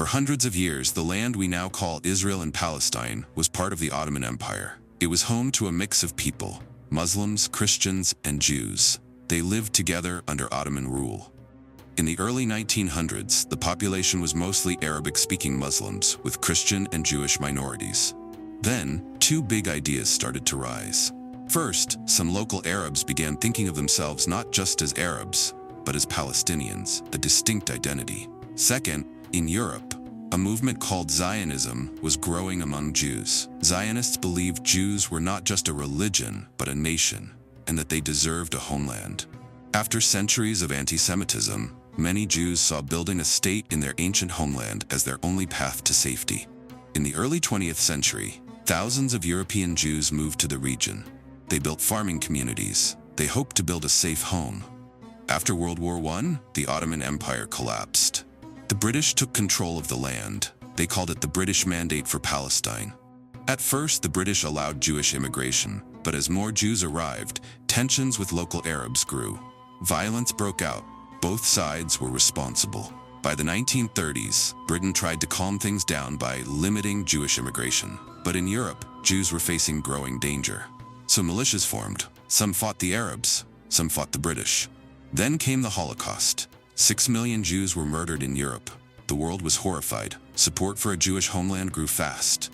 For hundreds of years, the land we now call Israel and Palestine was part of the Ottoman Empire. It was home to a mix of people, Muslims, Christians, and Jews. They lived together under Ottoman rule. In the early 1900s, the population was mostly Arabic-speaking Muslims, with Christian and Jewish minorities. Then, two big ideas started to rise. First, some local Arabs began thinking of themselves not just as Arabs, but as Palestinians, a distinct identity. Second, in Europe, a movement called Zionism was growing among Jews. Zionists believed Jews were not just a religion, but a nation, and that they deserved a homeland. After centuries of anti-Semitism, many Jews saw building a state in their ancient homeland as their only path to safety. In the early 20th century, thousands of European Jews moved to the region. They built farming communities. They hoped to build a safe home. After World War I, the Ottoman Empire collapsed. The British took control of the land. They called it the British Mandate for Palestine. At first, the British allowed Jewish immigration, but as more Jews arrived, tensions with local Arabs grew. Violence broke out. Both sides were responsible. By the 1930s, Britain tried to calm things down by limiting Jewish immigration. But in Europe, Jews were facing growing danger. So militias formed. Some fought the Arabs, some fought the British. Then came the Holocaust. 6 million Jews were murdered in Europe. The world was horrified. Support for a Jewish homeland grew fast.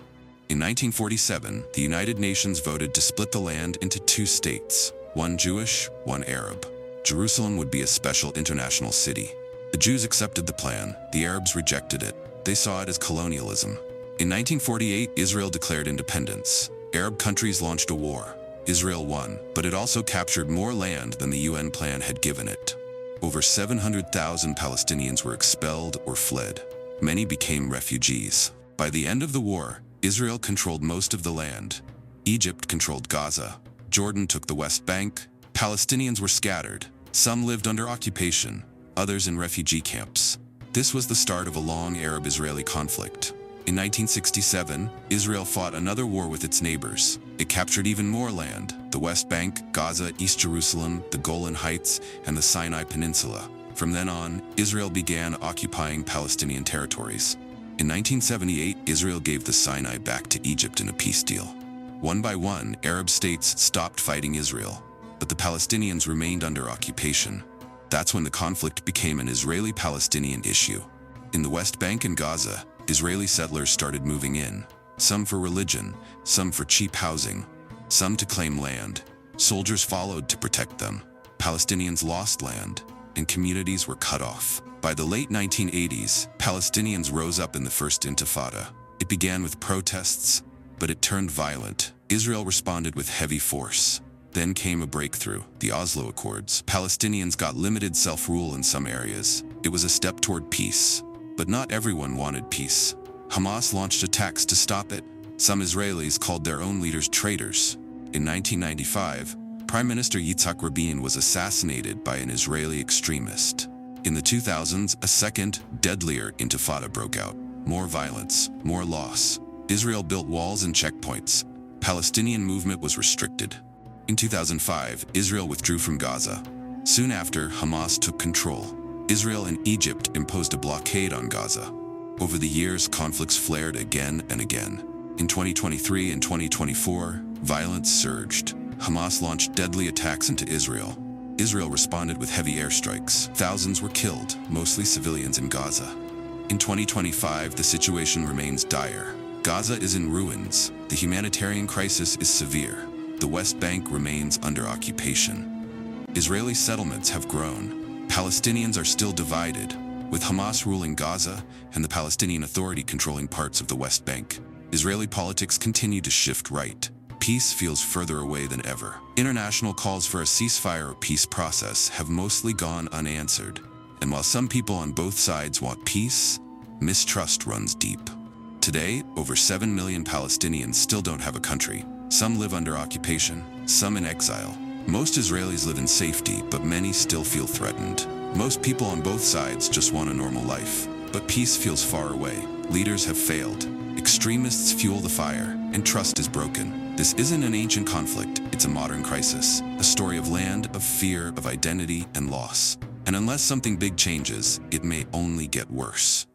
In 1947, the United Nations voted to split the land into two states, one Jewish, one Arab. Jerusalem would be a special international city. The Jews accepted the plan. The Arabs rejected it. They saw it as colonialism. In 1948, Israel declared independence. Arab countries launched a war. Israel won, but it also captured more land than the UN plan had given it. Over 700,000 Palestinians were expelled or fled. Many became refugees. By the end of the war, Israel controlled most of the land. Egypt controlled Gaza. Jordan took the West Bank. Palestinians were scattered. Some lived under occupation, others in refugee camps. This was the start of a long Arab-Israeli conflict. In 1967, Israel fought another war with its neighbors. It captured even more land: the West Bank, Gaza, East Jerusalem, the Golan Heights, and the Sinai Peninsula. From then on, Israel began occupying Palestinian territories. In 1978, Israel gave the Sinai back to Egypt in a peace deal. One by one, Arab states stopped fighting Israel, but the Palestinians remained under occupation. That's when the conflict became an Israeli-Palestinian issue. In the West Bank and Gaza, Israeli settlers started moving in, some for religion, some for cheap housing, some to claim land. Soldiers followed to protect them. Palestinians lost land, and communities were cut off. By the late 1980s, Palestinians rose up in the First Intifada. It began with protests, but it turned violent. Israel responded with heavy force. Then came a breakthrough, the Oslo Accords. Palestinians got limited self-rule in some areas. It was a step toward peace. But not everyone wanted peace. Hamas launched attacks to stop it. Some Israelis called their own leaders traitors. In 1995, Prime Minister Yitzhak Rabin was assassinated by an Israeli extremist. In the 2000s, a second, deadlier intifada broke out. More violence, more loss. Israel built walls and checkpoints. Palestinian movement was restricted. In 2005, Israel withdrew from Gaza. Soon after, Hamas took control. Israel and Egypt imposed a blockade on Gaza. Over the years, conflicts flared again and again. In 2023 and 2024, violence surged. Hamas launched deadly attacks into Israel. Israel responded with heavy airstrikes. Thousands were killed, mostly civilians in Gaza. In 2025, the situation remains dire. Gaza is in ruins. The humanitarian crisis is severe. The West Bank remains under occupation. Israeli settlements have grown. Palestinians are still divided, with Hamas ruling Gaza and the Palestinian Authority controlling parts of the West Bank. Israeli politics continue to shift right. Peace feels further away than ever. International calls for a ceasefire or peace process have mostly gone unanswered. And while some people on both sides want peace, mistrust runs deep. Today, over 7 million Palestinians still don't have a country. Some live under occupation, some in exile. Most Israelis live in safety, but many still feel threatened. Most people on both sides just want a normal life. But peace feels far away. Leaders have failed. Extremists fuel the fire, and trust is broken. This isn't an ancient conflict, it's a modern crisis. A story of land, of fear, of identity, and loss. And unless something big changes, it may only get worse.